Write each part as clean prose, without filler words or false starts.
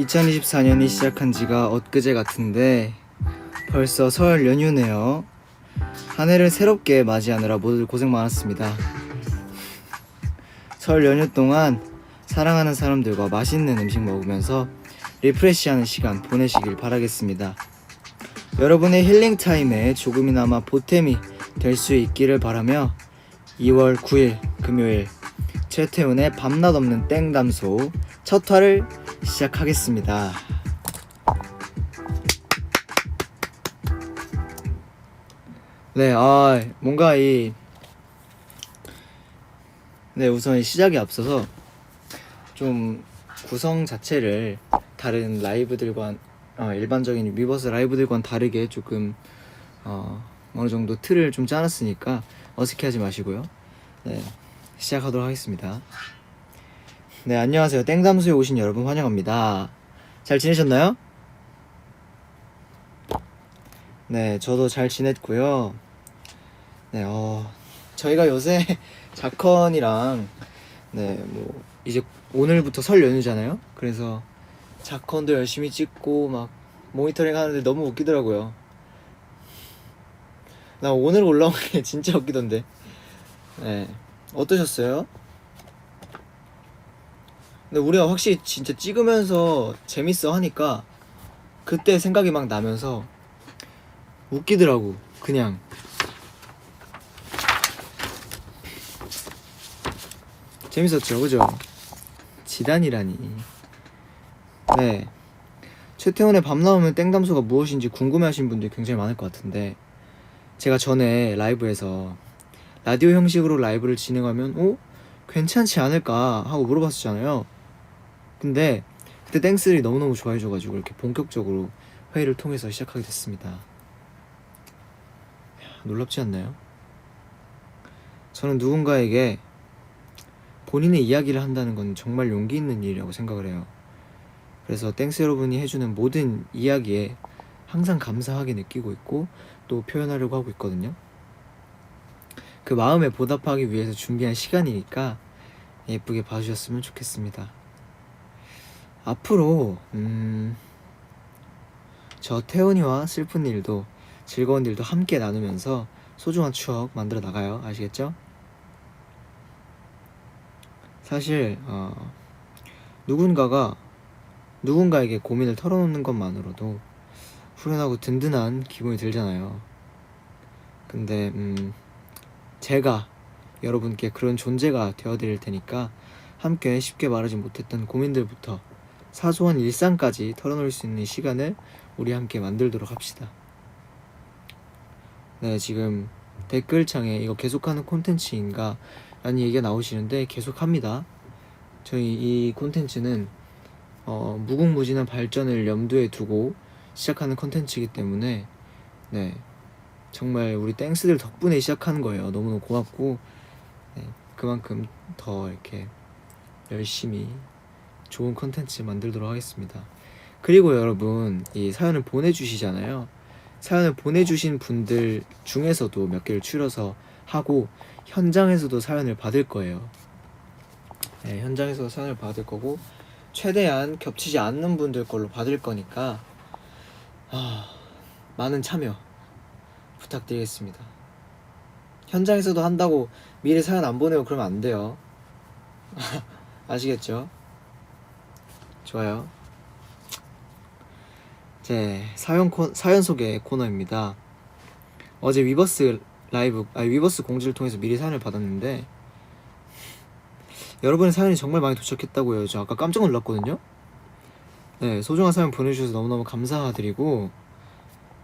2024년이 시작한 지가 엊그제 같은데 벌써 설 연휴네요. 한 해를 새롭게 맞이하느라 모두 고생 많았습니다. 설 연휴 동안 사랑하는 사람들과 맛있는 음식 먹으면서 리프레시하는 시간 보내시길 바라겠습니다. 여러분의 힐링 타임에 조금이나마 보탬이 될 수 있기를 바라며 2월 9일 금요일 최태훈의 밤낮 없는 땡담소 첫 화를 시작하겠습니다. 네, 뭔가 우선 시작에 앞서서 좀 구성 자체를 다른 라이브들과 일반적인 위버스 라이브들과는 다르게 조금 어느 정도 틀을 좀 짜놨으니까 어색해하지 마시고요. 네, 시작하도록 하겠습니다. 네, 안녕하세요. 땡담수에 오신 여러분 환영합니다. 잘 지내셨나요? 네, 저도 잘 지냈고요. 네, 저희가 요새 자컨이랑 이제 오늘부터 설 연휴잖아요. 그래서 자컨도 열심히 찍고 막 모니터링 하는데 너무 웃기더라고요. 나 오늘 올라온 게 진짜 웃기던데. 네, 어떠셨어요? 근데 우리가 확실히 진짜 찍으면서 재밌어 하니까 그때 생각이 막 나면서 웃기더라고. 그냥 재밌었죠, 그죠? 지단이라니. 네, 최태원의 밤 나오면 땡담소가 무엇인지 궁금해하신 분들이 굉장히 많을 것 같은데, 제가 전에 라이브에서 라디오 형식으로 라이브를 진행하면 괜찮지 않을까 하고 물어봤었잖아요. 근데 그때 땡스들이 너무너무 좋아해줘가지고 이렇게 본격적으로 회의를 통해서 시작하게 됐습니다. 놀랍지 않나요? 저는 누군가에게 본인의 이야기를 한다는 건 정말 용기 있는 일이라고 생각을 해요. 그래서 땡스 여러분이 해주는 모든 이야기에 항상 감사하게 느끼고 있고 또 표현하려고 하고 있거든요. 그 마음에 보답하기 위해서 준비한 시간이니까 예쁘게 봐주셨으면 좋겠습니다. 앞으로 저 태훈이와 슬픈 일도 즐거운 일도 함께 나누면서 소중한 추억 만들어 나가요. 아시겠죠? 사실 누군가에게 고민을 털어놓는 것만으로도 후련하고 든든한 기분이 들잖아요. 근데 제가 여러분께 그런 존재가 되어드릴 테니까 함께 쉽게 말하지 못했던 고민들부터 사소한 일상까지 털어놓을 수 있는 시간을 우리 함께 만들도록 합시다. 네, 지금 댓글창에 이거 계속하는 콘텐츠인가 라는 얘기가 나오시는데 계속합니다. 저희 이 콘텐츠는 무궁무진한 발전을 염두에 두고 시작하는 콘텐츠이기 때문에 네, 정말 우리 땡스들 덕분에 시작하는 거예요. 너무너무 고맙고 그만큼 더 이렇게 열심히 좋은 콘텐츠 만들도록 하겠습니다. 그리고 여러분, 이 사연을 보내주시잖아요. 사연을 보내주신 분들 중에서도 몇 개를 추려서 하고 현장에서도 사연을 받을 거예요. 네, 현장에서 사연을 받을 거고 최대한 겹치지 않는 분들 걸로 받을 거니까 많은 참여 부탁드리겠습니다. 현장에서도 한다고 미리 사연 안 보내고 그러면 안 돼요. 아시겠죠? 좋아요. 제 사연 소개 코너입니다. 어제 위버스 공지를 통해서 미리 사연을 받았는데 여러분의 사연이 정말 많이 도착했다고요. 저 아까 깜짝 놀랐거든요. 네, 소중한 사연 보내주셔서 너무너무 감사드리고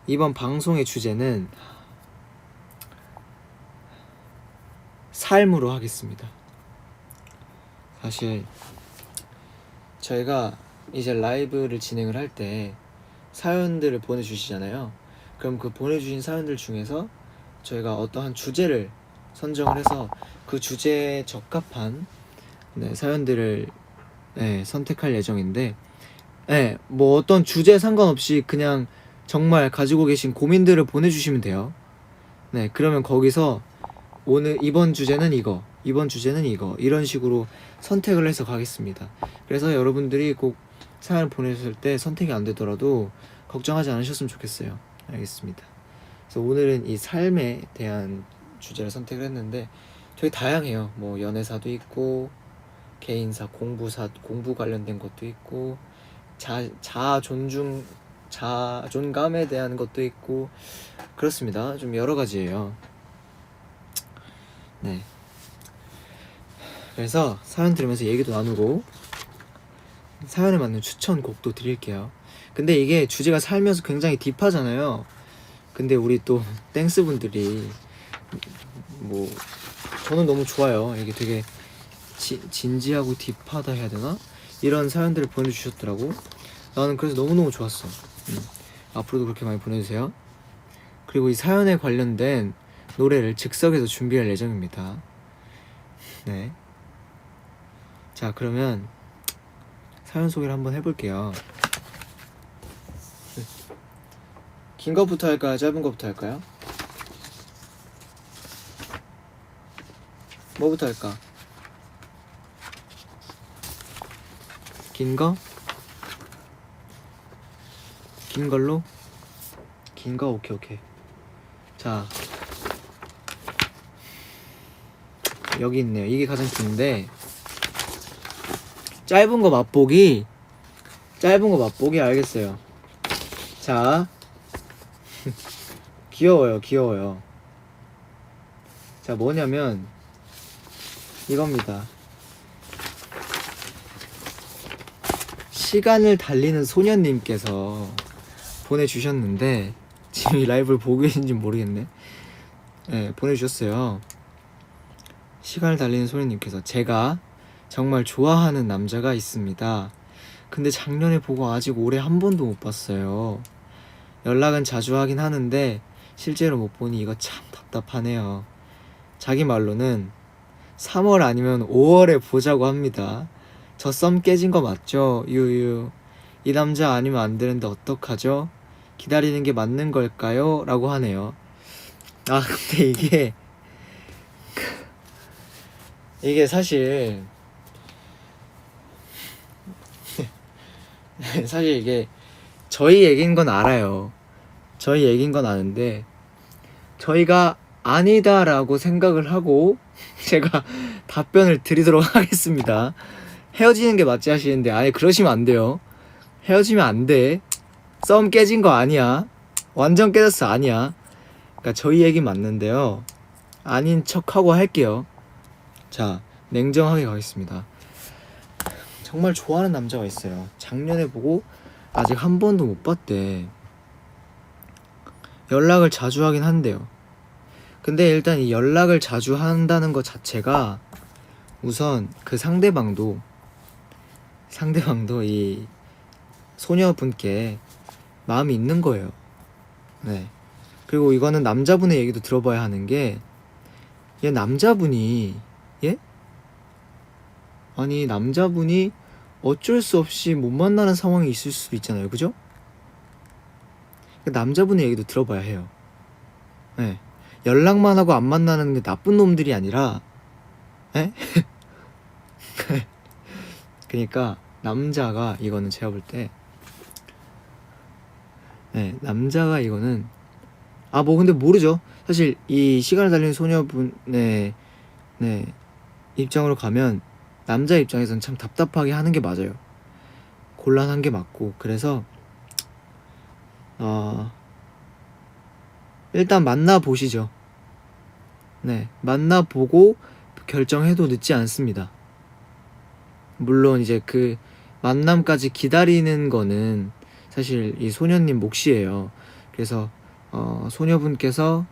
이번 방송의 주제는 삶으로 하겠습니다. 사실 저희가 이제 라이브를 진행을 할 때 사연들을 보내주시잖아요. 그럼 그 보내주신 사연들 중에서 저희가 어떠한 주제를 선정을 해서 그 주제에 적합한 사연들을 선택할 예정인데 뭐 어떤 주제에 상관없이 그냥 정말 가지고 계신 고민들을 보내주시면 돼요. 네, 그러면 거기서 이번 주제는 이거, 이번 주제는 이거, 이런 식으로 선택을 해서 가겠습니다. 그래서 여러분들이 꼭 사연을 보내셨을 때 선택이 안 되더라도 걱정하지 않으셨으면 좋겠어요. 알겠습니다. 그래서 오늘은 이 삶에 대한 주제를 선택을 했는데 되게 다양해요. 뭐 연애사도 있고 개인사, 공부 관련된 것도 있고 자존감에 대한 것도 있고 그렇습니다. 좀 여러 가지예요. 네. 그래서 사연 들으면서 얘기도 나누고 사연에 맞는 추천곡도 드릴게요. 근데 이게 주제가 살면서 굉장히 딥하잖아요. 근데 우리 또 땡스 분들이 뭐 저는 너무 좋아요. 이게 되게 진지하고 딥하다 해야 되나? 이런 사연들을 보내주셨더라고. 나는 그래서 너무너무 좋았어. 앞으로도 그렇게 많이 보내주세요. 그리고 이 사연에 관련된 노래를 즉석에서 준비할 예정입니다. 네. 자, 그러면 사연 소개를 한번 해볼게요. 긴 거부터 할까요? 짧은 거부터 할까요? 뭐부터 할까? 긴 거? 긴 걸로? 긴 거? 오케이. 자, 여기 있네요. 이게 가장 긴데 짧은 거 맛보기 알겠어요. 자, 귀여워요. 자, 뭐냐면 이겁니다. 시간을 달리는 소년님께서 보내주셨는데 지금 이 라이브를 보고 계신지 모르겠네. 네, 보내주셨어요. 시간을 달리는 소년님께서 제가 정말 좋아하는 남자가 있습니다. 근데 작년에 보고 아직 올해 한 번도 못 봤어요. 연락은 자주 하긴 하는데 실제로 못 보니 이거 참 답답하네요. 자기 말로는 3월 아니면 5월에 보자고 합니다. 저 썸 깨진 거 맞죠? 유유. 이 남자 아니면 안 되는데 어떡하죠? 기다리는 게 맞는 걸까요? 라고 하네요. 아, 근데 이게 사실 이게 저희 얘기인 건 알아요. 저희 얘기인 건 아는데 저희가 아니다라고 생각을 하고 제가 답변을 드리도록 하겠습니다. 헤어지는 게 맞지 하시는데 아니 그러시면 안 돼요. 헤어지면 안 돼. 썸 깨진 거 아니야. 완전 깨졌어 아니야. 그러니까 저희 얘기 맞는데요. 아닌 척하고 할게요. 자, 냉정하게 가겠습니다. 정말 좋아하는 남자가 있어요. 작년에 보고 아직 한 번도 못 봤대. 연락을 자주 하긴 한대요. 근데 일단 이 연락을 자주 한다는 것 자체가 우선 그 상대방도 이 소녀분께 마음이 있는 거예요. 네. 그리고 이거는 남자분의 얘기도 들어봐야 하는 게, 얘 남자분이, 예? 아니, 남자분이 어쩔 수 없이 못 만나는 상황이 있을 수도 있잖아요. 그죠? 남자분의 얘기도 들어봐야 해요. 네. 연락만 하고 안 만나는 게 나쁜 놈들이 아니라, 예? 그러니까 남자가 이거는 제가 볼 때, 네, 남자가 이거는 뭐 근데 모르죠. 사실 이 시간을 달리는 소녀분의 입장으로 가면 남자 입장에서는 참 답답하게 하는 게 맞아요. 곤란한 게 맞고. 그래서 일단 만나보시죠. 네, 만나보고 결정해도 늦지 않습니다. 물론 이제 그 만남까지 기다리는 거는 사실 이 소녀님 몫이에요. 그래서 소녀분께서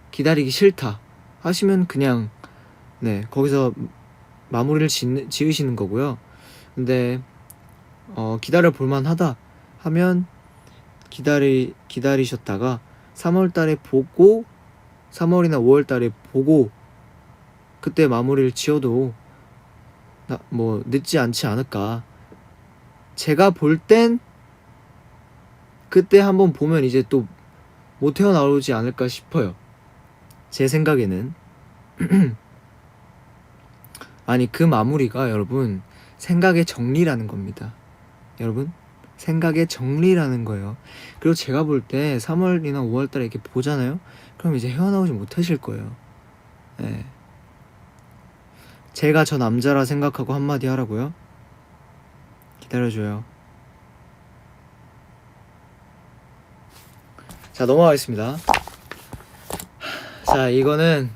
기다리기 싫다 하시면 그냥 거기서 마무리를 지으시는 거고요. 근데 기다려 볼만하다 하면 기다리셨다가 3월달에 보고 3월이나 5월달에 보고 그때 마무리를 지어도 뭐 늦지 않지 않을까. 제가 볼 땐 그때 한번 보면 이제 또 못 헤어나오지 않을까 싶어요. 제 생각에는. 아니 그 마무리가 여러분 생각의 정리라는 겁니다. 여러분, 생각의 정리라는 거예요. 그리고 제가 볼 때 3월이나 5월달에 이렇게 보잖아요. 그럼 이제 헤어나오지 못하실 거예요. 네. 제가 저 남자라 생각하고 한마디 하라고요? 기다려줘요. 자, 넘어가겠습니다. 자, 이거는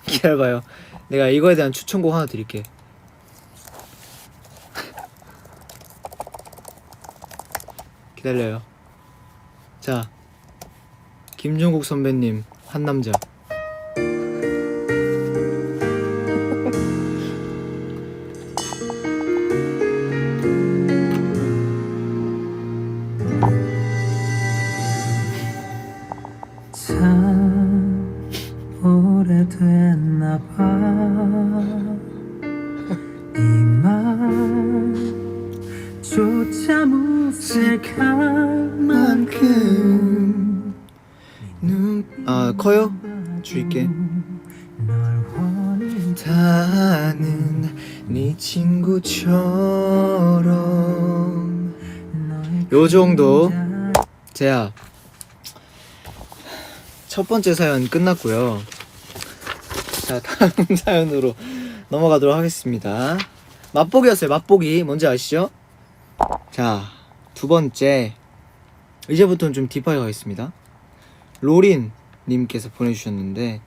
기다려봐요. 내가 이거에 대한 추천곡 하나 드릴게. 기다려요. 자, 김종국 선배님, 한남자. 참 오래됐나봐 이맘조차 무색할 만큼 커요? 줄게. 다는 네 친구처럼 요 정도. 제야, 첫 번째 사연 끝났고요. 자, 다음 사연으로 넘어가도록 하겠습니다. 맛보기였어요. 맛보기. 뭔지 아시죠? 자, 두 번째. 이제부터는 좀 딥하게 가겠습니다. 로린 님께서 보내주셨는데,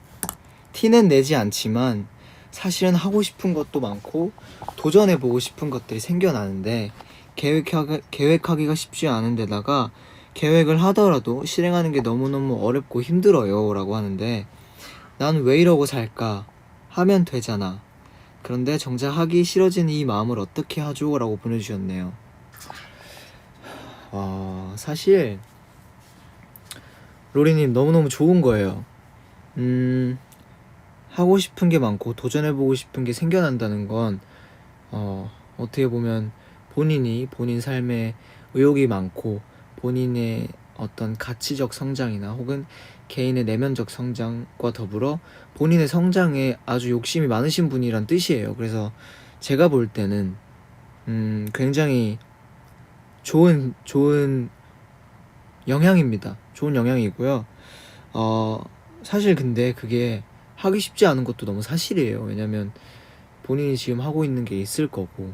티는 내지 않지만 사실은 하고 싶은 것도 많고 도전해보고 싶은 것들이 생겨나는데 계획하기가 쉽지 않은 데다가 계획을 하더라도 실행하는 게 너무너무 어렵고 힘들어요 라고 하는데, 난 왜 이러고 살까? 하면 되잖아. 그런데 정작 하기 싫어지는 이 마음을 어떻게 하죠? 라고 보내주셨네요. 사실 로리님 너무너무 좋은 거예요. 하고 싶은 게 많고 도전해보고 싶은 게 생겨난다는 건 어떻게 보면 본인 삶에 의욕이 많고 본인의 어떤 가치적 성장이나 혹은 개인의 내면적 성장과 더불어 본인의 성장에 아주 욕심이 많으신 분이란 뜻이에요. 그래서 제가 볼 때는 굉장히 좋은 영향입니다. 좋은 영향이고요. 사실 근데 그게 하기 쉽지 않은 것도 너무 사실이에요. 왜냐면 본인이 지금 하고 있는 게 있을 거고,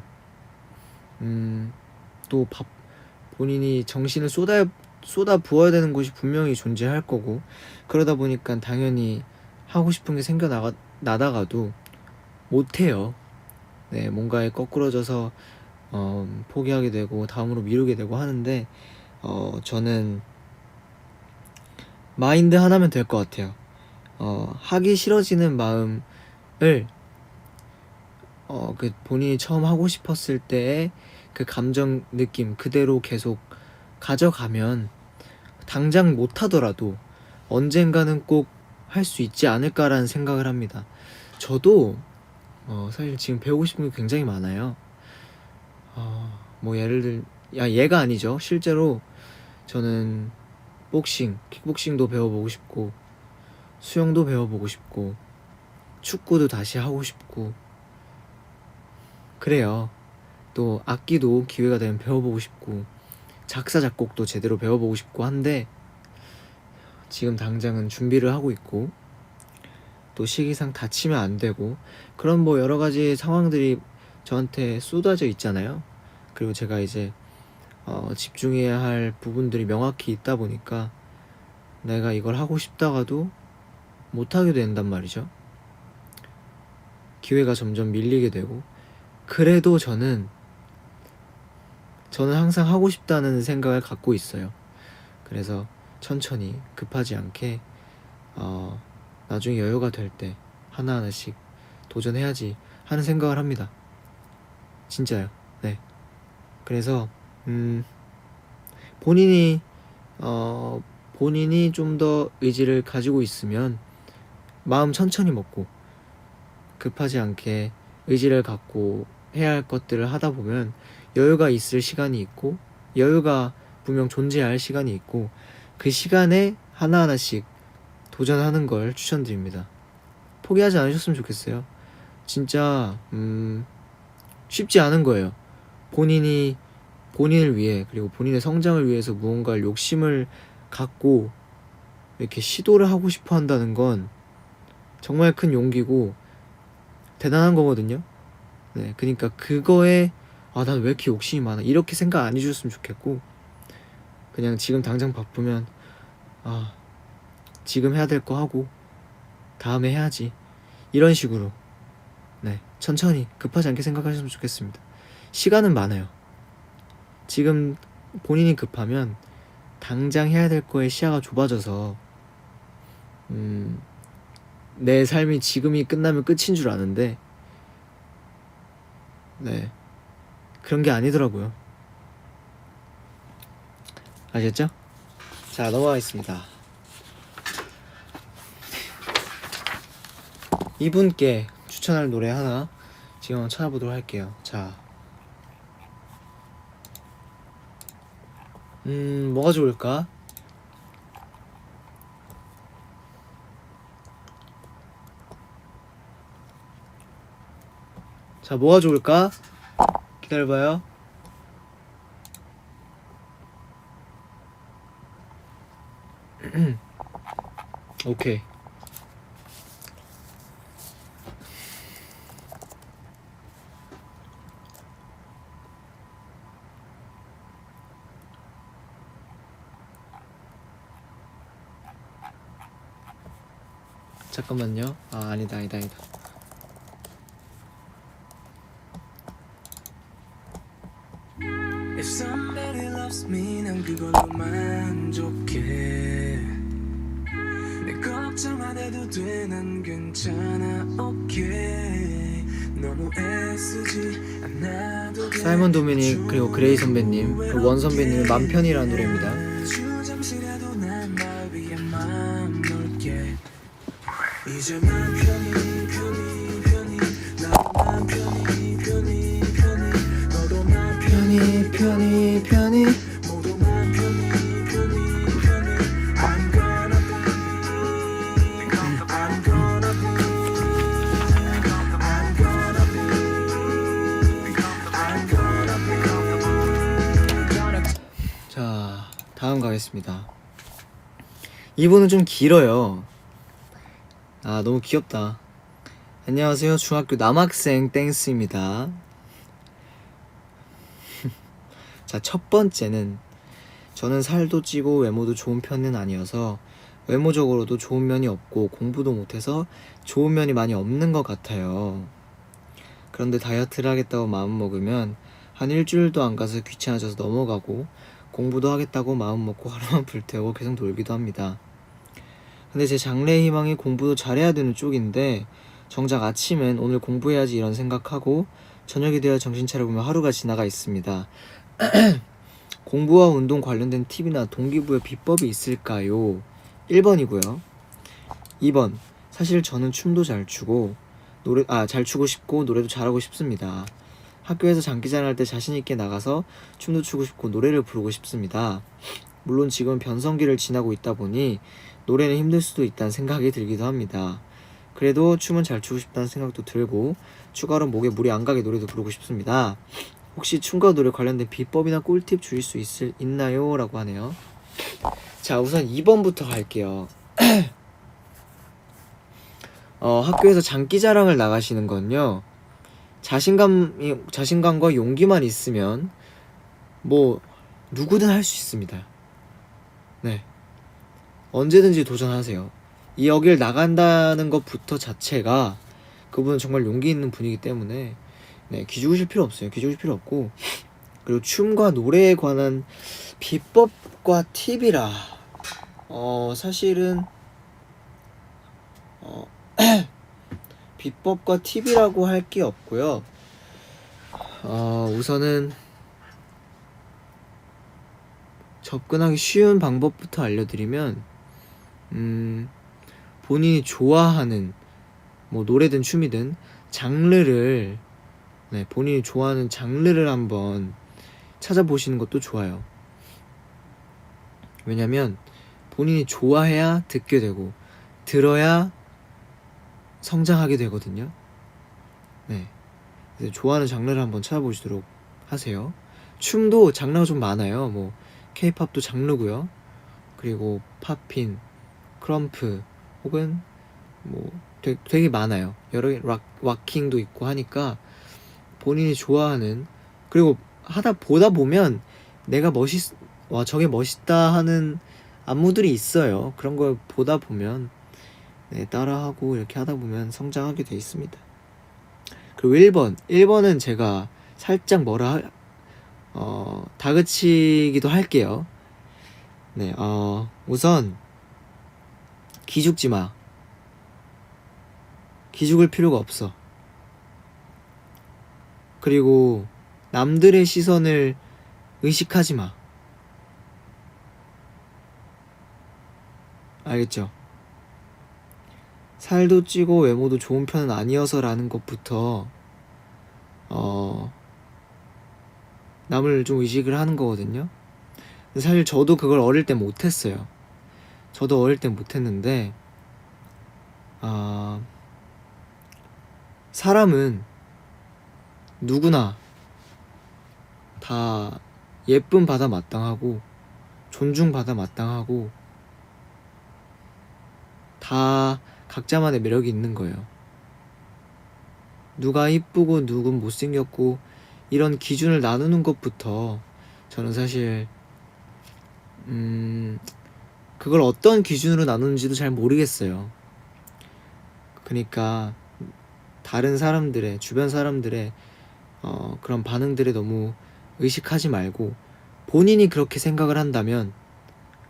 또 본인이 정신을 쏟아 부어야 되는 곳이 분명히 존재할 거고, 그러다 보니까 당연히 하고 싶은 게 나다가도 못해요. 네, 뭔가에 거꾸러져서 포기하게 되고 다음으로 미루게 되고 하는데, 저는 마인드 하나면 될 것 같아요. 하기 싫어지는 마음을 그 본인이 처음 하고 싶었을 때의 그 감정 느낌 그대로 계속 가져가면 당장 못하더라도 언젠가는 꼭 할 수 있지 않을까라는 생각을 합니다. 저도 사실 지금 배우고 싶은 게 굉장히 많아요. 뭐 얘가 아니죠. 실제로 저는 킥복싱도 배워보고 싶고, 수영도 배워보고 싶고, 축구도 다시 하고 싶고, 그래요. 또 악기도 기회가 되면 배워보고 싶고, 작사 작곡도 제대로 배워보고 싶고 한데, 지금 당장은 준비를 하고 있고, 또 시기상 다치면 안 되고, 그런 뭐 여러 가지 상황들이 저한테 쏟아져 있잖아요. 그리고 제가 이제 집중해야 할 부분들이 명확히 있다 보니까 내가 이걸 하고 싶다가도 못하게 된단 말이죠. 기회가 점점 밀리게 되고, 그래도 저는 항상 하고 싶다는 생각을 갖고 있어요. 그래서 천천히 급하지 않게 나중에 여유가 될 때 하나하나씩 도전해야지 하는 생각을 합니다. 진짜요. 네. 그래서 본인이 좀 더 의지를 가지고 있으면 마음 천천히 먹고 급하지 않게 의지를 갖고 해야 할 것들을 하다 보면 여유가 있을 시간이 있고, 여유가 분명 존재할 시간이 있고, 그 시간에 하나하나씩 도전하는 걸 추천드립니다. 포기하지 않으셨으면 좋겠어요. 진짜 쉽지 않은 거예요. 본인이 본인을 위해 그리고 본인의 성장을 위해서 무언가를 욕심을 갖고 이렇게 시도를 하고 싶어 한다는 건 정말 큰 용기고 대단한 거거든요. 네, 그러니까 그거에 난 왜 이렇게 욕심이 많아 이렇게 생각 안 해줬으면 좋겠고, 그냥 지금 당장 바쁘면 지금 해야 될 거 하고 다음에 해야지 이런 식으로 천천히 급하지 않게 생각하셨으면 좋겠습니다. 시간은 많아요. 지금 본인이 급하면 당장 해야 될 거에 시야가 좁아져서 내 삶이 지금이 끝나면 끝인 줄 아는데 그런 게 아니더라고요. 아셨죠? 자, 넘어가겠습니다. 이분께 추천할 노래 하나 지금 한번 찾아보도록 할게요. 자, 뭐가 좋을까? 자, 뭐가 좋을까? 기다려봐요. 오케이. 잠깐만요. 아니다. If somebody loves me 난 그걸로 만족해. 내 걱정 안 해도 돼 난 괜찮아 okay. 너무 애쓰지 않아도 돼. 사이먼 도미닉 그리고 그레이 선배님 그리고 원 선배님의 맘 편이라는 노래입니다. 잠시라도 난 날 위해 마음 놓을게. 이제 맘 편히 나도 맘 편히 너도 맘 편히 모두 맘 편히 I'm gonna be 자, 다음 가겠습니다. 이분은 좀 길어요. 너무 귀엽다. 안녕하세요, 중학교 남학생 땡스입니다. 자, 첫 번째는 저는 살도 찌고 외모도 좋은 편은 아니어서 외모적으로도 좋은 면이 없고 공부도 못해서 좋은 면이 많이 없는 것 같아요. 그런데 다이어트를 하겠다고 마음먹으면 한 일주일도 안 가서 귀찮아져서 넘어가고, 공부도 하겠다고 마음먹고 하루만 불태우고 계속 놀기도 합니다. 근데 제 장래의 희망이 공부도 잘해야 되는 쪽인데 정작 아침엔 오늘 공부해야지 이런 생각하고 저녁이 되어 정신 차려보면 하루가 지나가 있습니다. 공부와 운동 관련된 팁이나 동기부여 비법이 있을까요? 1번이고요. 2번, 사실 저는 춤도 잘 추고 잘 추고 싶고 노래도 잘하고 싶습니다. 학교에서 장기자랑 할 때 자신있게 나가서 춤도 추고 싶고 노래를 부르고 싶습니다. 물론 지금 변성기를 지나고 있다 보니 노래는 힘들 수도 있다는 생각이 들기도 합니다. 그래도 춤은 잘 추고 싶다는 생각도 들고 추가로 목에 물이 안 가게 노래도 부르고 싶습니다. 혹시 춤과 노래 관련된 비법이나 꿀팁 주실 수 있나요? 라고 하네요. 자, 우선 2번부터 갈게요. 학교에서 장기자랑을 나가시는 건요, 자신감과 용기만 있으면 뭐 누구든 할 수 있습니다. 네, 언제든지 도전하세요. 여길 나간다는 것부터 자체가 그분은 정말 용기 있는 분이기 때문에 기죽으실 필요 없어요. 기죽으실 필요 없고, 그리고 춤과 노래에 관한 비법과 팁이라 사실은 비법과 팁이라고 할 게 없고요. 우선은 접근하기 쉬운 방법부터 알려드리면 본인이 좋아하는 뭐 노래든 춤이든 장르를 본인이 좋아하는 장르를 한번 찾아보시는 것도 좋아요. 왜냐면 본인이 좋아해야 듣게 되고 들어야 성장하게 되거든요. 그래서 좋아하는 장르를 한번 찾아보시도록 하세요. 춤도 장르가 좀 많아요. 뭐 K-팝도 장르고요. 그리고 팝핀, 크럼프 혹은 뭐 되게 많아요. 여러 개 락킹도 있고 하니까 본인이 좋아하는, 그리고 보다 보면 내가 와 저게 멋있다 하는 안무들이 있어요. 그런 걸 보다 보면 네, 따라하고 이렇게 하다 보면 성장하게 돼 있습니다. 그리고 1번은 제가 살짝 다그치기도 할게요. 네, 우선 기죽지 마. 기죽을 필요가 없어. 그리고 남들의 시선을 의식하지 마. 알겠죠? 살도 찌고 외모도 좋은 편은 아니어서라는 것부터 남을 좀 의식을 하는 거거든요. 근데 사실 저도 그걸 어릴 때 못했어요. 저도 어릴 때 못했는데 사람은 누구나 다 예쁨 받아 마땅하고 존중 받아 마땅하고 다 각자만의 매력이 있는 거예요. 누가 이쁘고 누군 못생겼고 이런 기준을 나누는 것부터 저는 사실 그걸 어떤 기준으로 나누는지도 잘 모르겠어요. 그러니까 다른 사람들의, 주변 사람들의 그런 반응들에 너무 의식하지 말고 본인이 그렇게 생각을 한다면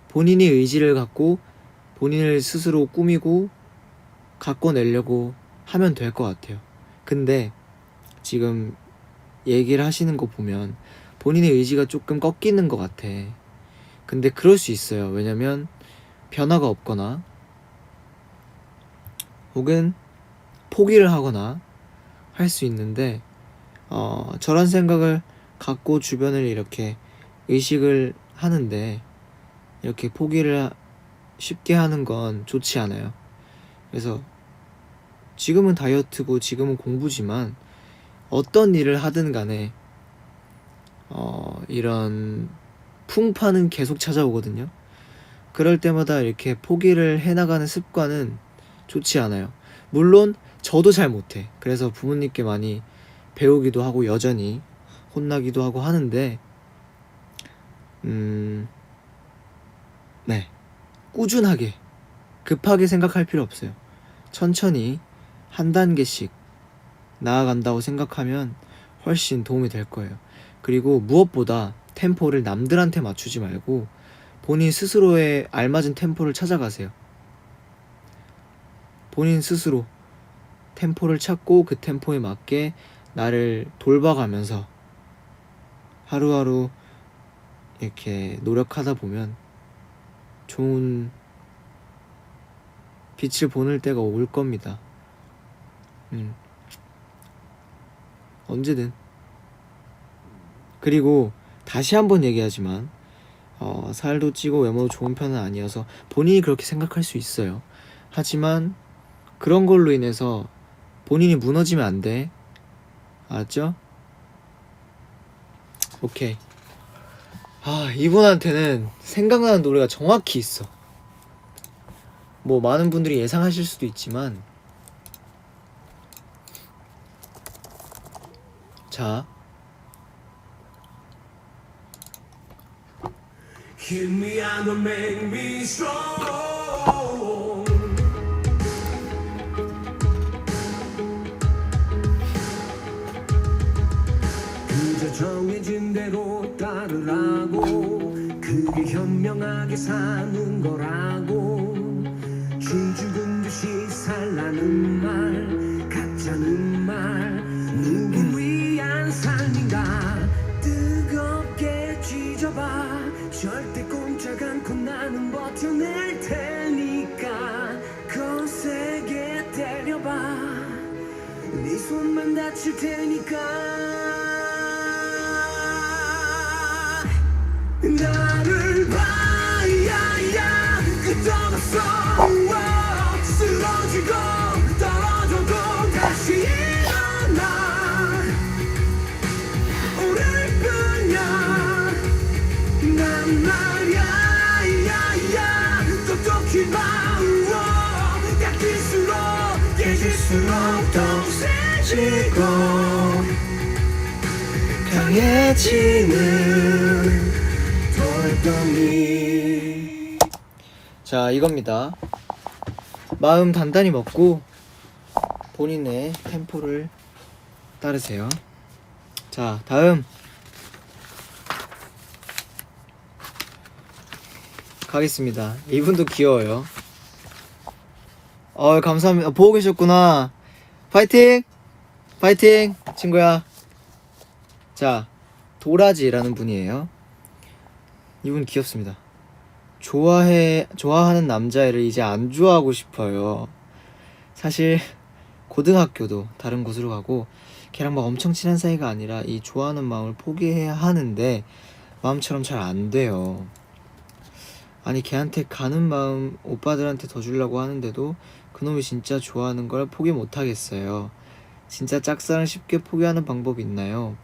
본인이 의지를 갖고 본인을 스스로 꾸미고 갖고 내려고 하면 될 것 같아요. 근데 지금 얘기를 하시는 거 보면 본인의 의지가 조금 꺾이는 것 같아. 근데 그럴 수 있어요. 왜냐면 변화가 없거나 혹은 포기를 하거나 할 수 있는데 저런 생각을 갖고 주변을 이렇게 의식을 하는데 이렇게 포기를 쉽게 하는 건 좋지 않아요. 그래서 지금은 다이어트고 지금은 공부지만 어떤 일을 하든 간에 이런 풍파는 계속 찾아오거든요. 그럴 때마다 이렇게 포기를 해나가는 습관은 좋지 않아요. 물론 저도 잘 못해. 그래서 부모님께 많이 배우기도 하고 여전히 혼나기도 하고 하는데 네, 꾸준하게 급하게 생각할 필요 없어요. 천천히 한 단계씩 나아간다고 생각하면 훨씬 도움이 될 거예요. 그리고 무엇보다 템포를 남들한테 맞추지 말고 본인 스스로에 알맞은 템포를 찾아가세요. 본인 스스로 템포를 찾고 그 템포에 맞게 나를 돌봐가면서 하루하루 이렇게 노력하다 보면 좋은 빛을 보는 때가 올 겁니다. 언제든. 그리고 다시 한번 얘기하지만 살도 찌고 외모도 좋은 편은 아니어서 본인이 그렇게 생각할 수 있어요. 하지만 그런 걸로 인해서 본인이 무너지면 안 돼. 알았죠? 오케이. 이분한테는 생각나는 노래가 정확히 있어. 뭐 많은 분들이 예상하실 수도 있지만 자, Hit me and don't make me strong. 그저 정해진 대로 따르라고 그게 현명하게 사는 거라고 쥐 죽은 듯이 살라는 말 가짜는 말 누구 위한 삶인가 뜨겁게 쥐져봐 절대 꼼짝 않고 나는 버텨낼 테니까 거세게 때려봐 네 손만 다칠 테니까 나를 봐야야 끝없어 쓰러지고 떨어져도 다시 일어나 우릴 갈수록 더 세지고 강해지는 돌덩이. 자, 이겁니다. 마음 단단히 먹고 본인의 템포를 따르세요. 자, 다음 가겠습니다. 이분도 귀여워요. 감사합니다. 보고 계셨구나. 파이팅! 파이팅! 친구야. 자, 도라지라는 분이에요. 이분 귀엽습니다. 좋아하는 남자애를 이제 안 좋아하고 싶어요. 사실 고등학교도 다른 곳으로 가고 걔랑 막 엄청 친한 사이가 아니라 이 좋아하는 마음을 포기해야 하는데 마음처럼 잘 안 돼요. 아니, 걔한테 가는 마음 오빠들한테 더 주려고 하는데도 그놈이 진짜 좋아하는 걸 포기 못 하겠어요. 진짜 짝사랑 쉽게 포기하는 방법 있나요?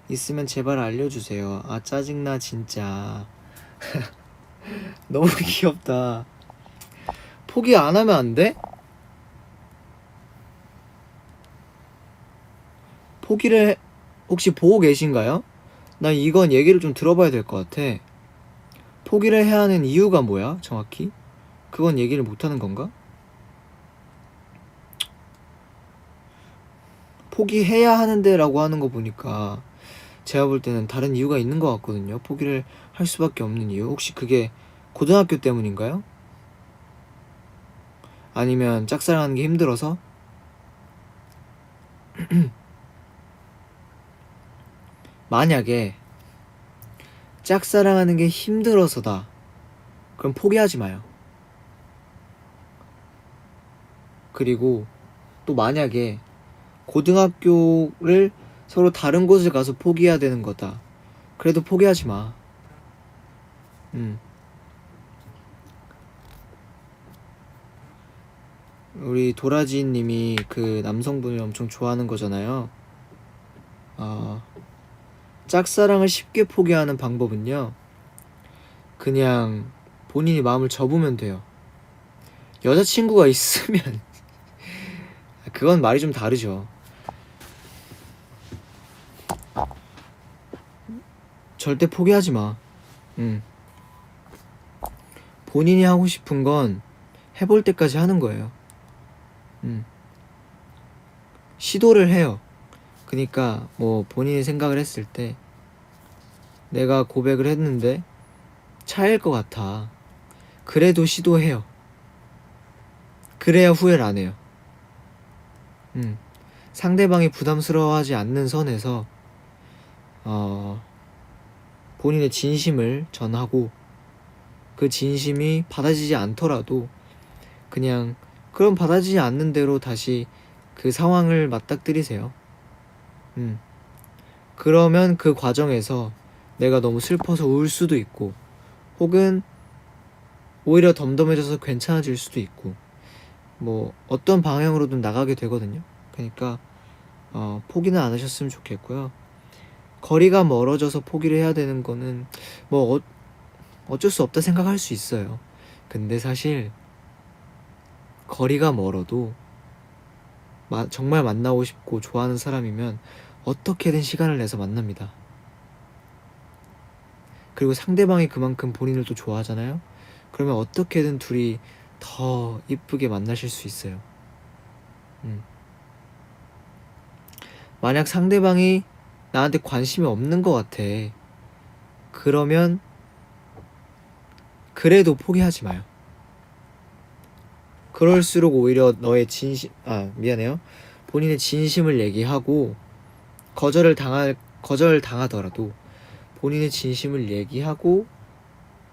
있으면 제발 알려주세요. 아, 짜증나 진짜. 너무 귀엽다. 포기 안 하면 안 돼? 포기를 혹시 보고 계신가요? 난 이건 얘기를 좀 들어봐야 될 것 같아. 포기를 해야 하는 이유가 뭐야, 정확히? 그건 얘기를 못하는 건가? 포기해야 하는데 라고 하는 거 보니까 제가 볼 때는 다른 이유가 있는 것 같거든요. 포기를 할 수밖에 없는 이유. 혹시 그게 고등학교 때문인가요? 아니면 짝사랑하는 게 힘들어서? 만약에 짝사랑하는 게 힘들어서다, 그럼 포기하지 마요. 그리고 또 만약에 고등학교를 서로 다른 곳을 가서 포기해야 되는 거다, 그래도 포기하지 마. 우리 도라지님이 그 남성분을 엄청 좋아하는 거잖아요. 짝사랑을 쉽게 포기하는 방법은요, 그냥 본인이 마음을 접으면 돼요. 여자친구가 있으면 그건 말이 좀 다르죠. 절대 포기하지 마. 본인이 하고 싶은 건 해볼 때까지 하는 거예요. 시도를 해요. 그러니까 뭐 본인이 생각을 했을 때 내가 고백을 했는데 차일 것 같아. 그래도 시도해요. 그래야 후회를 안 해요. 상대방이 부담스러워하지 않는 선에서 본인의 진심을 전하고, 그 진심이 받아지지 않더라도 그냥 그럼 받아지지 않는 대로 다시 그 상황을 맞닥뜨리세요. 그러면 그 과정에서 내가 너무 슬퍼서 울 수도 있고, 혹은 오히려 덤덤해져서 괜찮아질 수도 있고, 뭐 어떤 방향으로든 나가게 되거든요. 그러니까 포기는 안 하셨으면 좋겠고요. 거리가 멀어져서 포기를 해야 되는 거는 뭐 어쩔 수 없다 생각할 수 있어요. 근데 사실 거리가 멀어도 정말 만나고 싶고 좋아하는 사람이면 어떻게든 시간을 내서 만납니다. 그리고 상대방이 그만큼 본인을 또 좋아하잖아요. 그러면 어떻게든 둘이 더 이쁘게 만나실 수 있어요. 만약 상대방이 나한테 관심이 없는 것 같아, 그러면 그래도 포기하지 마요. 그럴수록 오히려 너의 본인의 진심을 얘기하고 거절을 당하더라도 본인의 진심을 얘기하고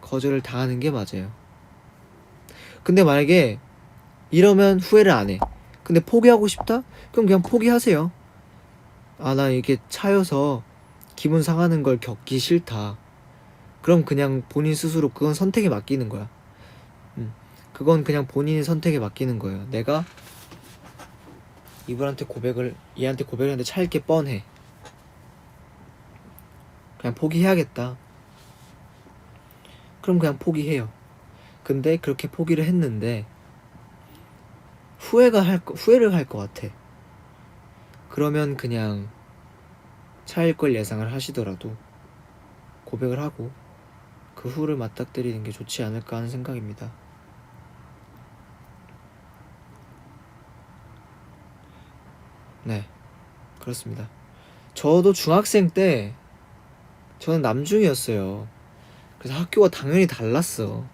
거절을 당하는 게 맞아요. 근데 만약에 이러면 후회를 안 해. 근데 포기하고 싶다? 그럼 그냥 포기하세요. 나 이렇게 차여서 기분 상하는 걸 겪기 싫다. 그럼 그냥 본인 스스로 그건 선택에 맡기는 거야. 그건 그냥 본인의 선택에 맡기는 거예요. 내가 얘한테 고백을 했는데 차일 게 뻔해. 그냥 포기해야겠다. 그럼 그냥 포기해요. 근데 그렇게 포기를 했는데 후회를 할 것 같아. 그러면 그냥 차일 걸 예상을 하시더라도 고백을 하고 그 후를 맞닥뜨리는 게 좋지 않을까 하는 생각입니다. 네, 그렇습니다. 저도 중학생 때 저는 남중이었어요. 그래서 학교가 당연히 달랐어.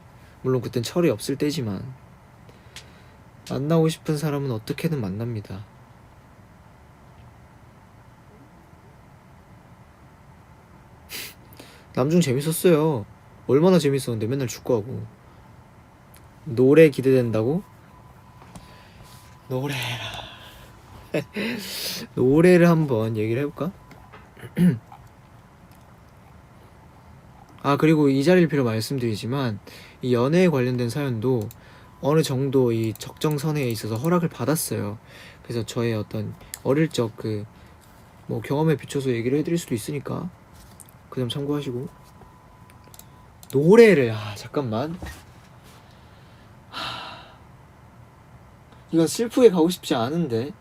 물론 그땐 철이 없을 때지만 만나고 싶은 사람은 어떻게든 만납니다. 남중 재밌었어요. 얼마나 재밌었는데 맨날 축구하고. 노래 기대된다고? 노래를 한번 얘기를 해볼까? 아, 그리고 이 자리를 빌어 말씀드리지만 이 연애에 관련된 사연도 어느 정도 이 적정선에 있어서 허락을 받았어요. 그래서 저의 어떤 어릴 적 그 뭐 경험에 비춰서 얘기를 해드릴 수도 있으니까 그 점 참고하시고. 노래를 잠깐만. 이건 슬프게 가고 싶지 않은데.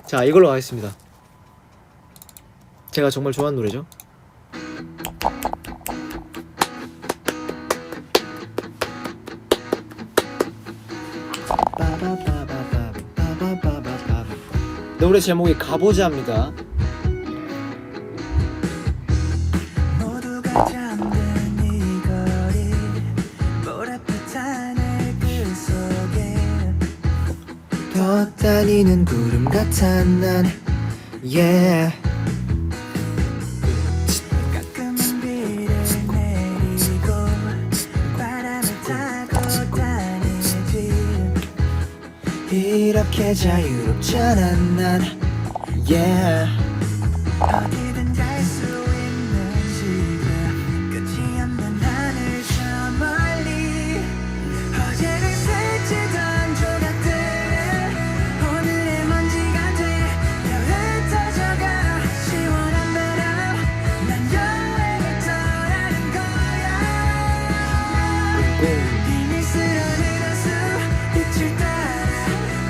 자, 이걸로 가겠습니다. 제가 정말 좋아하는 노래죠. 노래 제목이 가보자입니다. 모두가 잠든 이 거리 보랏빛 하늘 그 속에 떠다니는 구름 같아 난 yeah. 가끔은 비를 내리고 바람을 타고 다니지 이렇게 자유롭잖아 난 yeah. 어디든 갈 수 있는 지금 끝이 없는 하늘 저 멀리 어제를 스치던 조각들은 오늘의 먼지가 돼 흩어져가 시원한 바람 난 여행을 떠나는 거야 이미 쓰러진 한숨 빛을 따라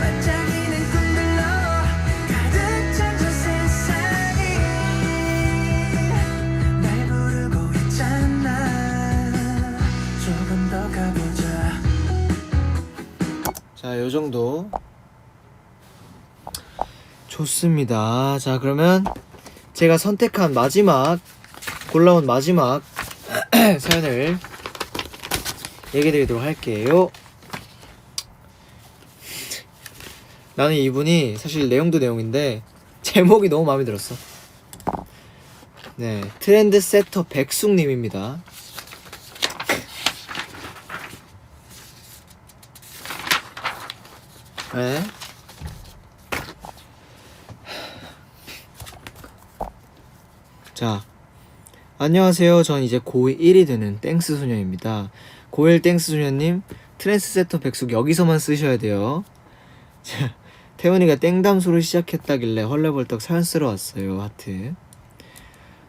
반짝이는 꿈들로 가득 찬 저 세상이 날 부르고 있잖아 조금 더 가보자 자, 요정도 좋습니다. 자, 그러면 제가 선택한 골라온 마지막 사연을 얘기해드리도록 할게요. 나는 이분이 사실 내용도 내용인데 제목이 너무 마음에 들었어. 네, 트렌드 세터 백숙님입니다. 네. 자, 안녕하세요. 전 이제 고1이 되는 땡스 소녀입니다. 고1 땡스 소녀님, 트랜스세터 백숙 여기서만 쓰셔야 돼요. 자, 태훈이가 땡담소를 시작했다길래 헐레벌떡 사연 쓰러 왔어요. 하트.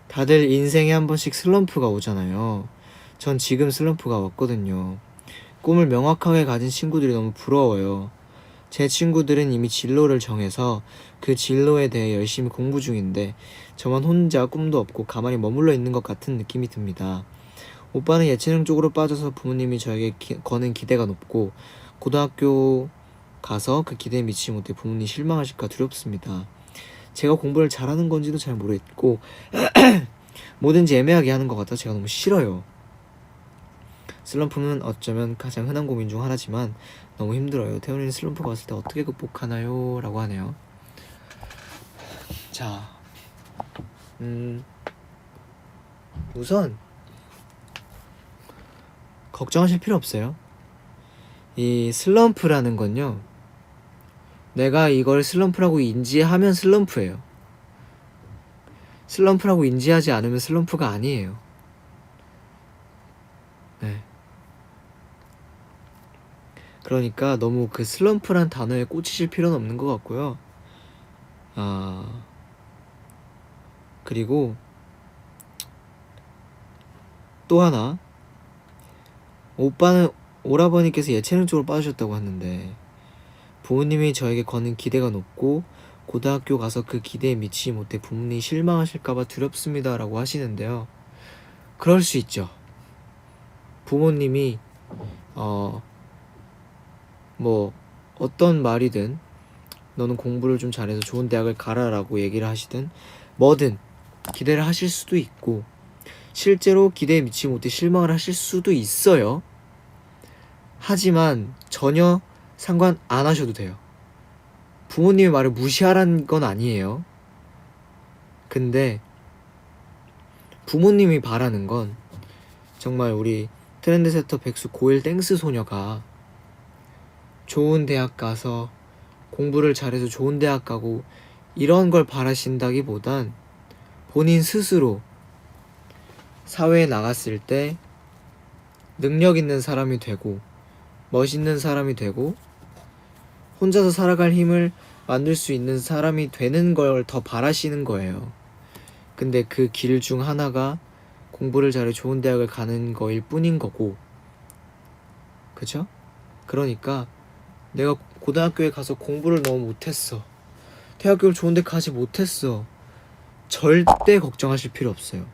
다들 인생에 한 번씩 슬럼프가 오잖아요. 전 지금 슬럼프가 왔거든요. 꿈을 명확하게 가진 친구들이 너무 부러워요. 제 친구들은 이미 진로를 정해서 그 진로에 대해 열심히 공부 중인데 저만 혼자 꿈도 없고 가만히 머물러 있는 것 같은 느낌이 듭니다. 오빠는 예체능 쪽으로 빠져서 부모님이 저에게 거는 기대가 높고 고등학교 가서 그 기대에 미치지 못해 부모님이 실망하실까 두렵습니다. 제가 공부를 잘하는 건지도 잘 모르겠고 뭐든지 애매하게 하는 것 같아 제가 너무 싫어요. 슬럼프는 어쩌면 가장 흔한 고민 중 하나지만 너무 힘들어요. 태훈이는 슬럼프가 왔을 때 어떻게 극복하나요? 라고 하네요. 자, 우선 걱정하실 필요 없어요. 이 슬럼프라는 건요, 내가 이걸 슬럼프라고 인지하면 슬럼프예요. 슬럼프라고 인지하지 않으면 슬럼프가 아니에요. 네. 그러니까 너무 그 슬럼프란 단어에 꽂히실 필요는 없는 것 같고요. 그리고 또 하나, 오빠는 오라버니께서 예체능 쪽으로 빠지셨다고 하는데 부모님이 저에게 거는 기대가 높고 고등학교 가서 그 기대에 미치지 못해 부모님이 실망하실까봐 두렵습니다 라고 하시는데요. 그럴 수 있죠. 부모님이 뭐 어떤 말이든 너는 공부를 좀 잘해서 좋은 대학을 가라라고 얘기를 하시든 뭐든 기대를 하실 수도 있고 실제로 기대에 미치지 못해 실망을 하실 수도 있어요. 하지만 전혀 상관 안 하셔도 돼요. 부모님의 말을 무시하라는 건 아니에요. 근데 부모님이 바라는 건 정말 우리 트렌드세터 백수 고1 땡스 소녀가 좋은 대학 가서 공부를 잘해서 좋은 대학 가고 이런 걸 바라신다기보단 본인 스스로 사회에 나갔을 때 능력 있는 사람이 되고 멋있는 사람이 되고 혼자서 살아갈 힘을 만들 수 있는 사람이 되는 걸 더 바라시는 거예요. 근데 그 길 중 하나가 공부를 잘해 좋은 대학을 가는 거일 뿐인 거고, 그쵸? 그러니까 내가 고등학교에 가서 공부를 너무 못했어, 대학교를 좋은 데 가지 못했어, 절대 걱정하실 필요 없어요.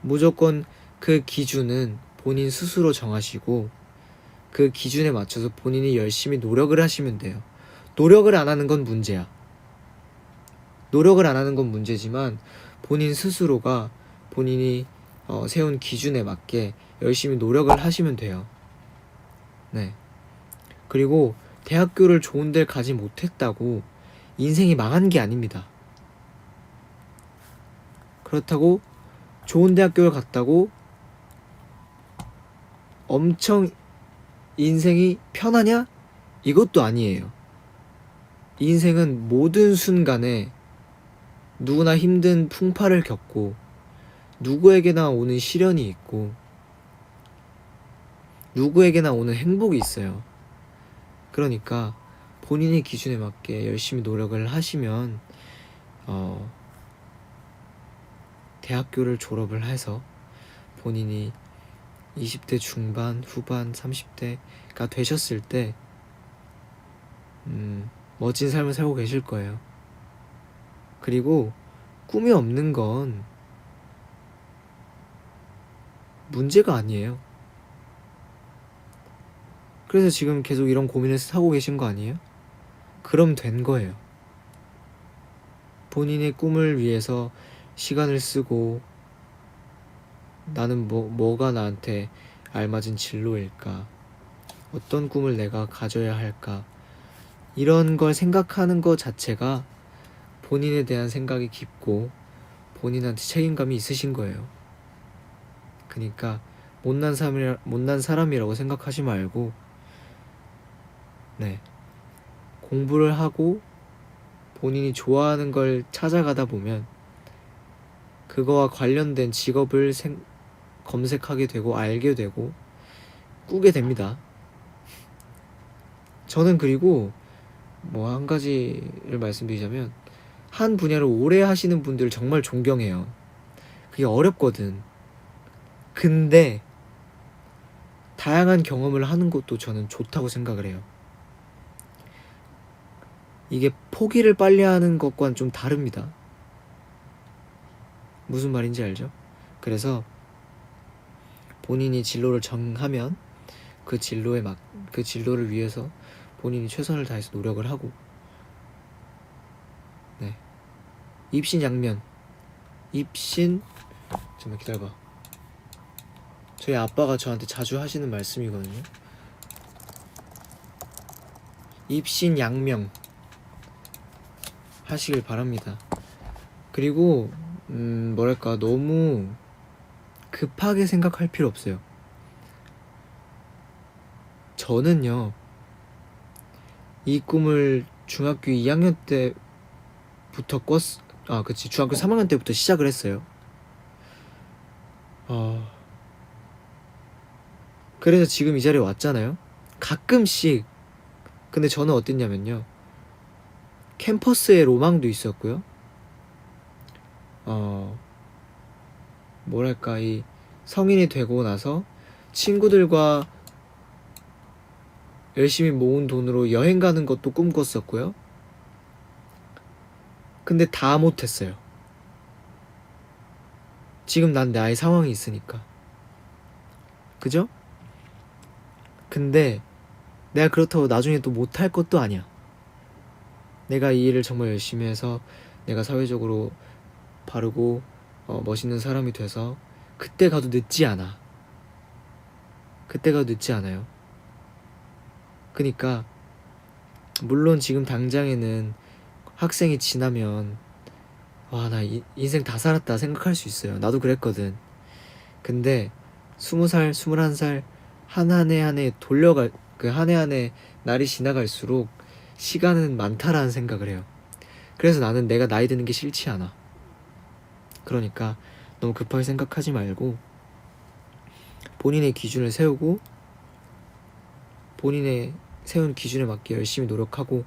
무조건 그 기준은 본인 스스로 정하시고 그 기준에 맞춰서 본인이 열심히 노력을 하시면 돼요. 노력을 안 하는 건 문제야. 노력을 안 하는 건 문제지만 본인 스스로가 본인이 세운 기준에 맞게 열심히 노력을 하시면 돼요. 네. 그리고 대학교를 좋은 데를 가지 못했다고 인생이 망한 게 아닙니다. 그렇다고 좋은 대학교를 갔다고 엄청 인생이 편하냐? 이것도 아니에요. 인생은 모든 순간에 누구나 힘든 풍파를 겪고 누구에게나 오는 시련이 있고 누구에게나 오는 행복이 있어요. 그러니까 본인의 기준에 맞게 열심히 노력을 하시면 대학교를 졸업을 해서 본인이 20대 중반, 후반, 30대가 되셨을 때 멋진 삶을 살고 계실 거예요. 그리고 꿈이 없는 건 문제가 아니에요. 그래서 지금 계속 이런 고민을 하고 계신 거 아니에요? 그럼 된 거예요. 본인의 꿈을 위해서 시간을 쓰고 나는 뭐가 나한테 알맞은 진로일까? 어떤 꿈을 내가 가져야 할까? 이런 걸 생각하는 것 자체가 본인에 대한 생각이 깊고 본인한테 책임감이 있으신 거예요. 그러니까 못난 사람이라고 생각하지 말고 공부를 하고 본인이 좋아하는 걸 찾아가다 보면 그거와 관련된 직업을 검색하게 되고 알게 되고 꾸게 됩니다. 저는 그리고 한 가지를 말씀드리자면 한 분야를 오래 하시는 분들을 정말 존경해요. 그게 어렵거든. 근데 다양한 경험을 하는 것도 저는 좋다고 생각을 해요. 이게 포기를 빨리 하는 것과는 좀 다릅니다. 무슨 말인지 알죠? 그래서 본인이 진로를 정하면 그 진로를 위해서 본인이 최선을 다해서 노력을 하고 입신양면. 잠깐만 기다려봐. 저희 아빠가 저한테 자주 하시는 말씀이거든요. 입신양명 하시길 바랍니다. 그리고 너무 급하게 생각할 필요 없어요. 저는요, 이 꿈을 중학교 2학년 때부터 중학교 3학년 때부터 시작을 했어요. 그래서 지금 이 자리에 왔잖아요. 가끔씩. 근데 저는 어땠냐면요, 캠퍼스의 로망도 있었고요. 이 성인이 되고 나서 친구들과 열심히 모은 돈으로 여행 가는 것도 꿈꿨었고요. 근데 다 못했어요. 지금 난 나의 상황이 있으니까. 그죠? 근데 내가 그렇다고 나중에 또 못할 것도 아니야. 내가 이 일을 정말 열심히 해서 내가 사회적으로 바르고 멋있는 사람이 돼서 그때 가도 늦지 않아. 그때 가도 늦지 않아요. 그니까 물론 지금 당장에는 학생이 지나면 와, 나 인생 다 살았다 생각할 수 있어요. 나도 그랬거든. 근데 20살, 21살 한 해 한 해 돌려갈 그 한 해 한 해 날이 지나갈수록 시간은 많다라는 생각을 해요. 그래서 나는 내가 나이 드는 게 싫지 않아. 그러니까 너무 급하게 생각하지 말고 본인의 기준을 세우고 본인의 세운 기준에 맞게 열심히 노력하고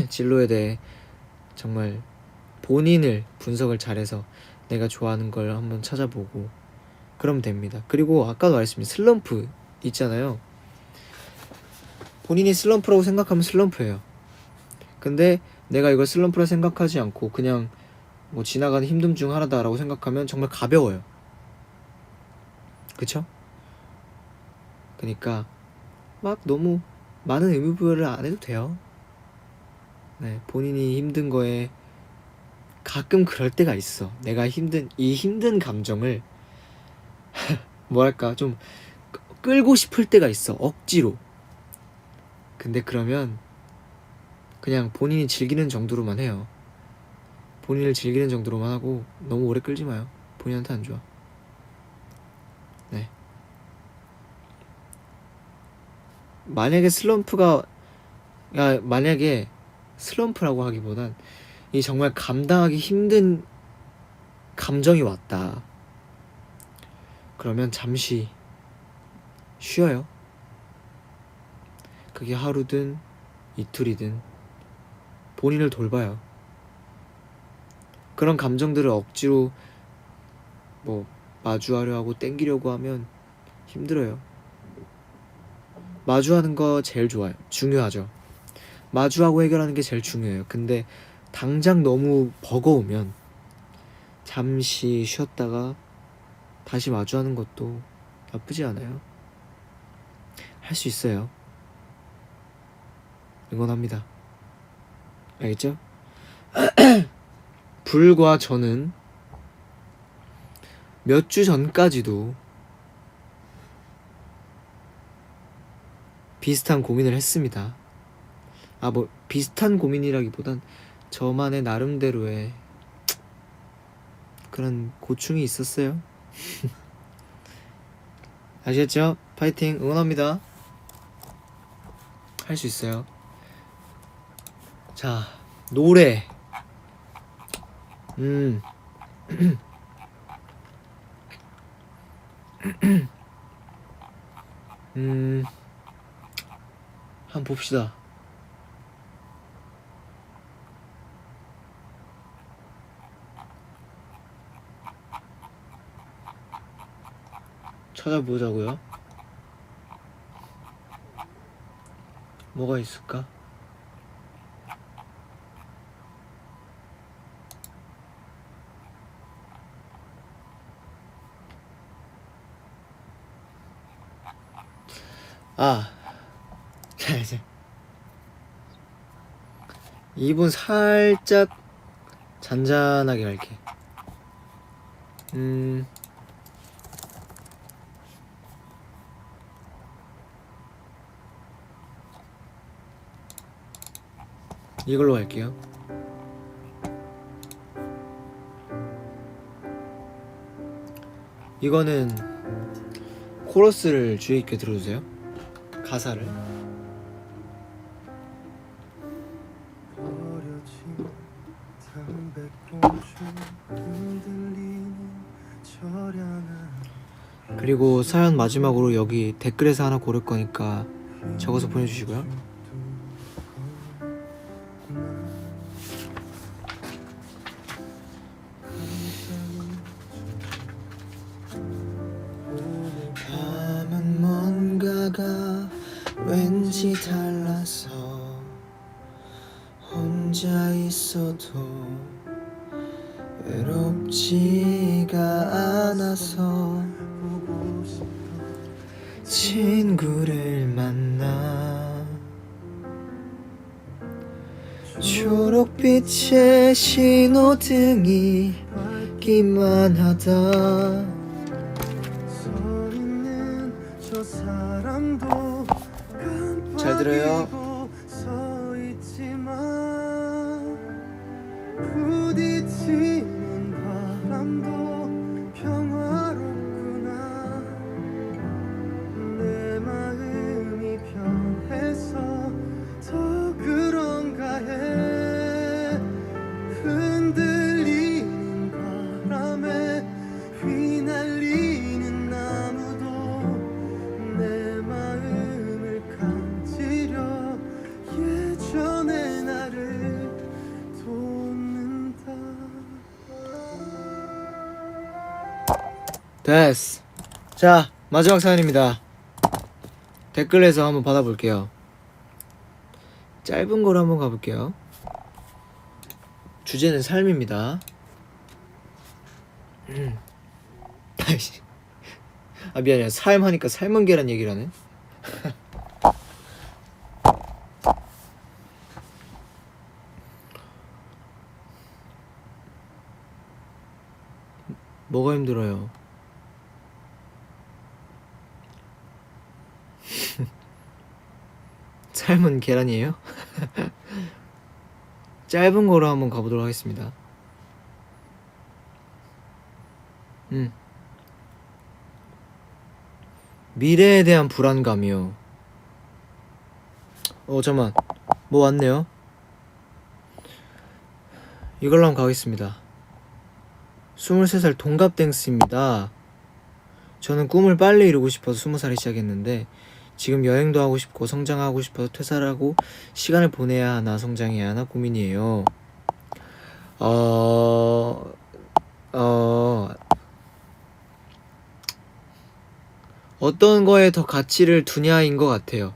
진로에 대해 정말 본인을 분석을 잘해서 내가 좋아하는 걸 한번 찾아보고 그러면 됩니다. 그리고 아까도 말했습니다. 슬럼프 있잖아요. 본인이 슬럼프라고 생각하면 슬럼프예요. 근데 내가 이걸 슬럼프라 생각하지 않고 그냥 뭐 지나가는 힘듦 중 하나다라고 생각하면 정말 가벼워요. 그쵸? 그러니까 막 너무 많은 의미부여를 안 해도 돼요. 네, 본인이 힘든 거에 가끔 그럴 때가 있어. 내가 이 힘든 감정을 뭐랄까 좀 끌고 싶을 때가 있어. 억지로. 근데 그러면 그냥 본인이 즐기는 정도로만 해요. 본인을 즐기는 정도로만 하고 너무 오래 끌지 마요. 본인한테 안 좋아. 네. 만약에 슬럼프라고 하기보단 이 정말 감당하기 힘든 감정이 왔다. 그러면 잠시 쉬어요. 그게 하루든 이틀이든 본인을 돌봐요. 그런 감정들을 억지로 뭐 마주하려 하고 땡기려고 하면 힘들어요. 마주하는 거 제일 좋아요. 중요하죠. 마주하고 해결하는 게 제일 중요해요. 근데 당장 너무 버거우면 잠시 쉬었다가 다시 마주하는 것도 나쁘지 않아요. 할 수 있어요. 응원합니다. 알겠죠? 불과 저는 몇 주 전까지도 비슷한 고민을 했습니다. 뭐 비슷한 고민이라기보단 저만의 나름대로의 그런 고충이 있었어요. 아시겠죠? 파이팅 응원합니다. 할 수 있어요. 자, 노래. 한번 봅시다. 찾아보자고요. 뭐가 있을까? 자 이제 2분 살짝 잔잔하게 갈게. 이걸로 갈게요. 이거는 코러스를 주의 있게 들어주세요. 가사를. 버려진 담배꽁초 흔들리는 저량한 그리고 사연 마지막으로 여기 댓글에서 하나 고를 거니까 적어서 보내주시고요. 밤은 끝이 달라서 혼자 있어도 외롭지가 않아서 보고 싶어 친구를 만나 초록빛의 신호등이 밝기만 하다 서 있는 저 사람도 잘 들어요. 깜빡이고 서 있지만 부딪히는 바람도 평화롭구나 내 마음이 변해서 더 그런가 해 흔들리는 바람에 휘날리는 나무도 내 마음을 간지려 예전의 나를 돋는다 됐어. 자, 마지막 사연입니다. 댓글에서 한번 받아볼게요. 짧은 거로 한번 가볼게요. 주제는 삶입니다. 아이씨. 아 미안해. 삶 하니까 삶은 계란 얘기를 하네. 뭐가 힘들어요? 삶은 계란이에요? 짧은 거로 한번 가보도록 하겠습니다. 미래에 대한 불안감이요. 잠깐만. 뭐 왔네요. 이걸로 한번 가겠습니다. 23살 동갑땡스입니다. 저는 꿈을 빨리 이루고 싶어서 20살에 시작했는데 지금 여행도 하고 싶고 성장하고 싶어서 퇴사를 하고 시간을 보내야 하나 성장해야 하나 고민이에요. 어떤 거에 더 가치를 두냐인 것 같아요.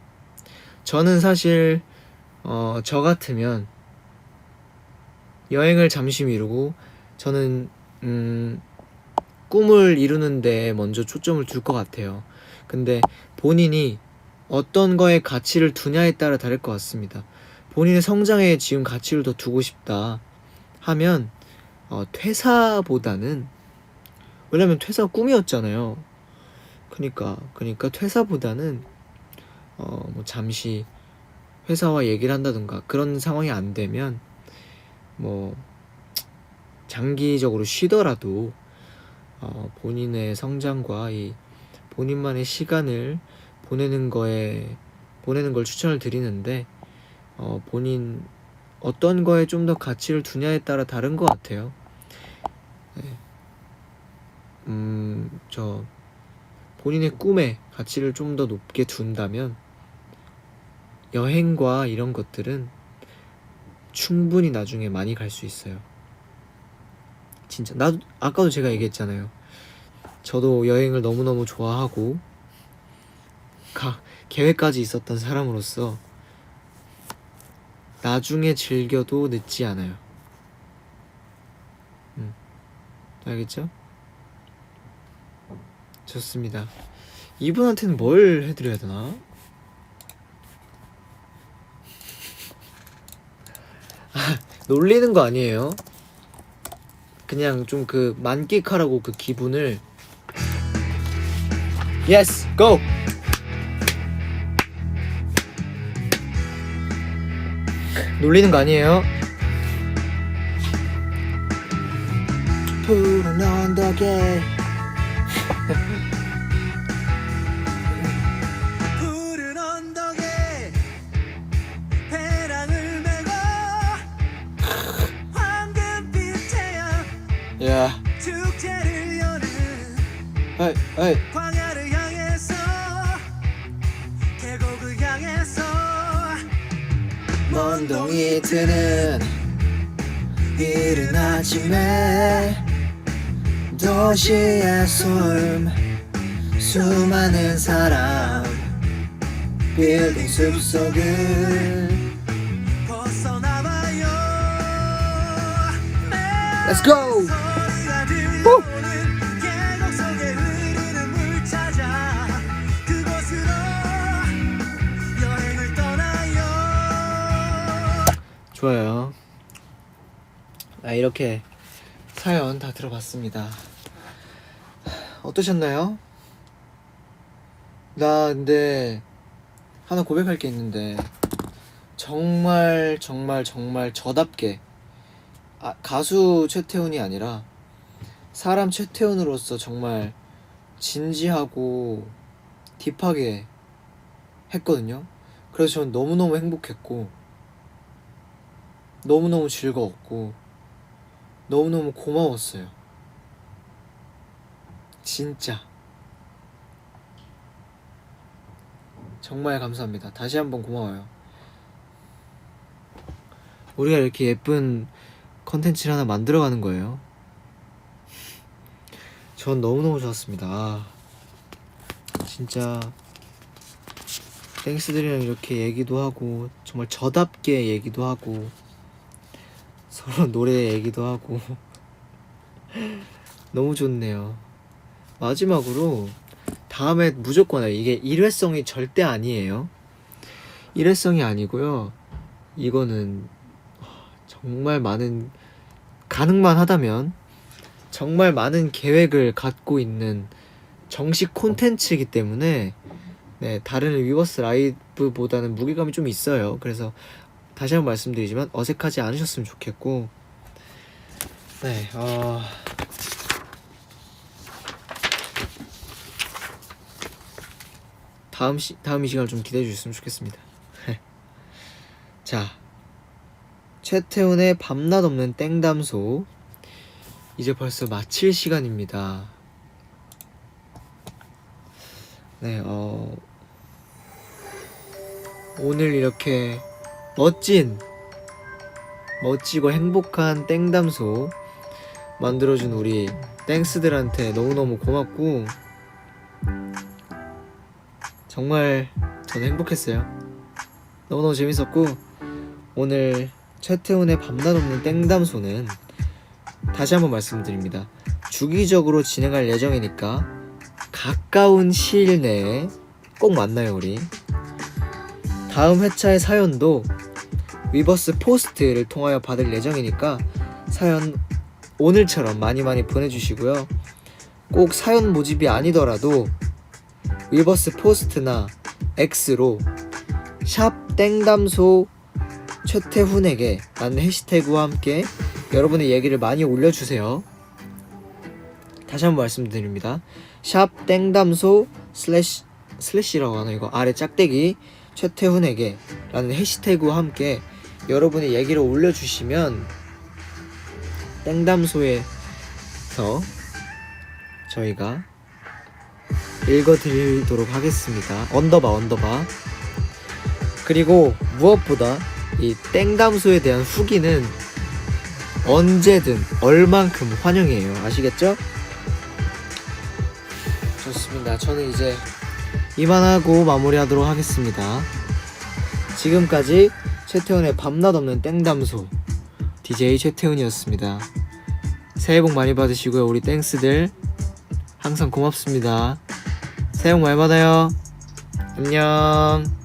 저는 사실 저 같으면 여행을 잠시 미루고 저는 꿈을 이루는데 먼저 초점을 둘 것 같아요. 근데 본인이 어떤 거에 가치를 두냐에 따라 다를 것 같습니다. 본인의 성장에 지금 가치를 더 두고 싶다 하면 퇴사보다는, 왜냐면 퇴사가 꿈이었잖아요. 그니까 퇴사보다는 뭐 잠시 회사와 얘기를 한다든가 그런 상황이 안 되면 뭐 장기적으로 쉬더라도 본인의 성장과 이 본인만의 시간을 보내는 걸 추천을 드리는데 본인 어떤 거에 좀 더 가치를 두냐에 따라 다른 것 같아요. 네. 저 본인의 꿈에 가치를 좀 더 높게 둔다면 여행과 이런 것들은 충분히 나중에 많이 갈 수 있어요. 진짜 나도 아까도 제가 얘기했잖아요. 저도 여행을 너무너무 좋아하고 계획까지 있었던 사람으로서 나중에 즐겨도 늦지 않아요. 알겠죠? 좋습니다. 이분한테는 뭘 해드려야 되나? 놀리는 거 아니에요. 그냥 좀 그 만끽하라고 그 기분을. Yes, go. 놀리는 거 아니에요. 푸른 언덕에 푸른 언덕에 배낭을 메고 황금빛 태양 야, 축제를 여는 에이, 광야를 향해서 계곡을 향해서 먼 동이 트는 이른 아침에 도시의 소음, 수많은 사람 빌딩 숲속을 벗어나봐요. Let's go! 소리가 들려오는 계곡 속에 흐르는 물 찾아 그곳으로 여행을 떠나요. 좋아요. 이렇게 사연 다 들어봤습니다. 어떠셨나요? 나 근데 하나 고백할 게 있는데 정말 저답게 가수 최태훈이 아니라 사람 최태훈으로서 정말 진지하고 딥하게 했거든요. 그래서 전 너무너무 행복했고 너무너무 즐거웠고 너무너무 고마웠어요. 진짜 정말 감사합니다. 다시 한번 고마워요. 우리가 이렇게 예쁜 컨텐츠를 하나 만들어가는 거예요. 전 너무너무 좋았습니다. 진짜 땡스들이랑 이렇게 얘기도 하고 정말 저답게 얘기도 하고 서로 노래 얘기도 하고 너무 좋네요. 마지막으로 다음에 무조건 해요. 이게 일회성이 절대 아니에요. 일회성이 아니고요. 이거는 정말 많은 가능만 하다면 정말 많은 계획을 갖고 있는 정식 콘텐츠이기 때문에 네, 다른 위버스 라이브보다는 무게감이 좀 있어요. 그래서 다시 한번 말씀드리지만 어색하지 않으셨으면 좋겠고 네, 다음 이 시간을 좀 기대해 주셨으면 좋겠습니다. 자, 최태훈의 밤낮 없는 땡담소 이제 벌써 마칠 시간입니다. 네, 오늘 이렇게 멋지고 행복한 땡담소 만들어준 우리 땡스들한테 너무너무 고맙고 정말 저는 행복했어요. 너무너무 재밌었고 오늘 최태훈의 밤낮 없는 땡담소는 다시 한번 말씀드립니다. 주기적으로 진행할 예정이니까 가까운 시일 내에 꼭 만나요. 우리 다음 회차의 사연도 위버스 포스트를 통하여 받을 예정이니까 사연 오늘처럼 많이 보내주시고요. 꼭 사연 모집이 아니더라도 위버스 포스트나 X로 샵 땡담소 최태훈에게 라는 해시태그와 함께 여러분의 얘기를 많이 올려주세요. 다시 한번 말씀드립니다. 샵 땡담소 슬래시라고 하나 이거 아래 짝대기 최태훈에게 라는 해시태그와 함께 여러분의 얘기를 올려주시면 땡담소에서 저희가 읽어드리도록 하겠습니다. 언더바 그리고 무엇보다 이 땡담소에 대한 후기는 언제든 얼만큼 환영해요. 아시겠죠? 좋습니다. 저는 이제 이만하고 마무리하도록 하겠습니다. 지금까지 최태훈의 밤낮 없는 땡담소 DJ 최태훈이었습니다. 새해 복 많이 받으시고요. 우리 땡스들 항상 고맙습니다. 새해 복 많이 받아요. 안녕.